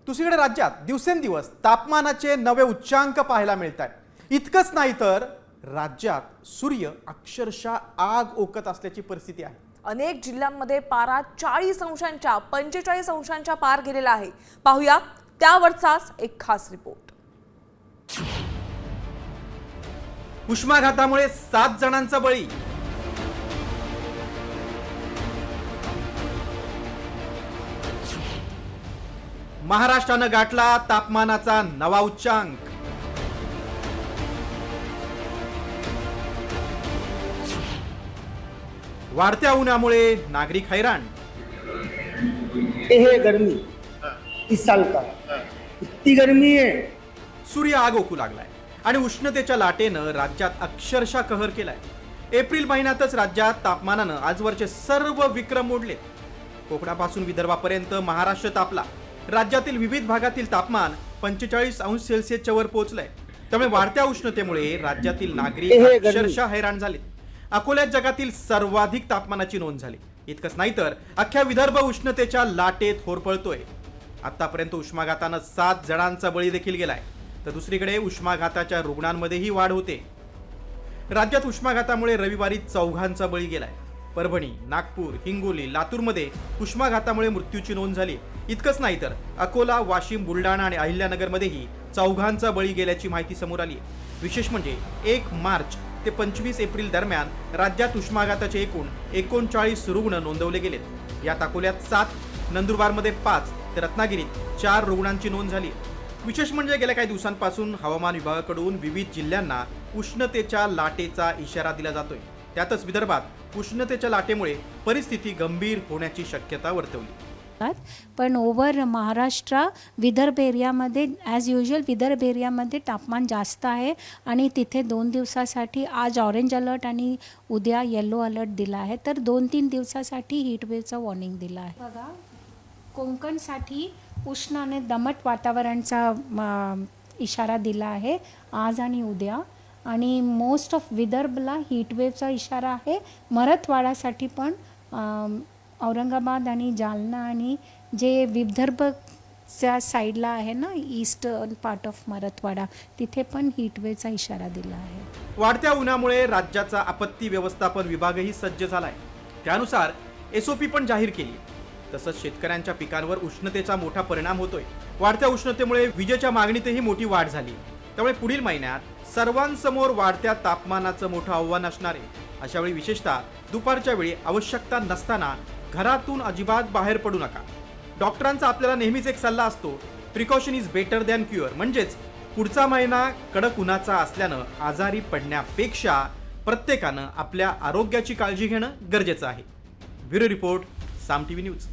दुसरीकडे राज्यात दिवसेंदिवस तापमानाचे नवे उच्चांक पाहायला मिळत आहेत। इतकंच नाही तर राज्यात सूर्य अक्षरशः आग ओकत असल्याची परिस्थिती आहे। अनेक जिल्ह्यांमध्ये पारा 40 अंशांच्या 45 अंशांच्या पार गेलेला आहे। पाहूया त्यावरचाच एक खास रिपोर्ट। उष्माघातामुळे 7 जणांचा बळी। महाराष्ट्रानं गाठला तापमानाचा नवा उच्चांक। वाढत्या उन्हामुळे नागरिक हैराण। ये गर्मी इस साल का इतनी गर्मी है। सूर्य आग ओकू लागलाय आणि उष्णतेच्या लाटेनं राज्यात अक्षरशः कहर केलाय। एप्रिल महिन्यातच राज्यात तापमानानं आजवरचे सर्व विक्रम मोडले। कोकणापासून विदर्भापर्यंत महाराष्ट्र तापला। राज्यातील विविध भागातील तापमान 45 अंश सेल्सिअसच्या वर पोहोचलंय। त्यामुळे वाढत्या उष्णतेमुळे राज्यातील नागरिक अक्षरशः हैराण झाले। अकोल्यात जगातील सर्वाधिक तापमानाची नोंद झाली। इतकंच नाही तर अख्ख्या विदर्भ उष्णतेच्या लाटेत होरपळतोय। आतापर्यंत उष्माघातानं 7 जणांचा बळी देखील गेलाय। तर दुसरीकडे उष्माघाताच्या रुग्णांमध्येही वाढ होते। राज्यात उष्माघातामुळे रविवारी 4 बळी गेलाय। परभणी, नागपूर, हिंगोली, लातूरमध्ये उष्माघातामुळे मृत्यूची नोंद झाली। इतकंच नाही तर अकोला, वाशिम, बुलढाणा आणि अहिल्यानगरमध्येही 4 बळी गेल्याची माहिती समोर आली आहे। विशेष म्हणजे 1 मार्च ते 25 एप्रिल दरम्यान राज्यात उष्माघाताचे एकूण 39 रुग्ण नोंदवले गेलेत। यात अकोल्यात 7, नंदुरबारमध्ये 5 तर रत्नागिरीत 4 रुग्णांची नोंद झाली। विशेष म्हणजे गेल्या काही दिवसांपासून हवामान विभागाकडून विविध जिल्ह्यांना उष्णतेच्या लाटेचा इशारा दिला जातोय। त्यातच विदर्भात उष्णतेच्या लाटेमुळे परिस्थिती गंभीर होण्याची शक्यता वर्तवली। पण ओव्हर महाराष्ट्र विदर्भ एरियामध्ये ॲज युजल विदर्भ एरियामध्ये तापमान जास्त आहे आणि तिथे 2 दिवसासाठी आज ऑरेंज अलर्ट आणि उद्या येलो अलर्ट दिला आहे। तर 2-3 दिवसासाठी हीटवेव्हचं वॉर्निंग दिलं आहे। बघा, कोकणसाठी उष्ण आणि दमट वातावरणाचा इशारा दिला आहे आज आणि उद्या। आणि मोस्ट ऑफ विदर्भला हीटवेव्हचा इशारा आहे। मराठवाड्यासाठी पण औरंगाबाद आणि जालना आणि जे विदर्भच्या साईडला आहे ना, ईस्टर्न पार्ट ऑफ मराठवाडा, तिथे पण हीटवेव्हचा इशारा दिला आहे। वाढत्या उन्हामुळे राज्याचा आपत्ती व्यवस्थापन विभागही सज्ज झालाय। त्यानुसार SOP पण जाहीर केली। तसंच शेतकऱ्यांच्या पिकांवर उष्णतेचा मोठा परिणाम होतोय। वाढत्या उष्णतेमुळे विजेच्या मागणीतही मोठी वाढ झाली। त्यामुळे पुढील महिन्यात सर्वांसमोर वाढत्या तापमानाचं मोठं आव्हान असणार आहे। अशावेळी विशेषतः दुपारच्या वेळी आवश्यकता नसताना घरातून अजिबात बाहेर पडू नका। डॉक्टरांचा आपल्याला नेहमीच एक सल्ला असतो, precaution is better than cure. म्हणजेच पुढचा महिना कडक उन्हाचा असल्यानं आजारी पडण्यापेक्षा प्रत्येकानं आपल्या आरोग्याची काळजी घेणं गरजेचं आहे। ब्युरो रिपोर्ट, साम TV न्यूज।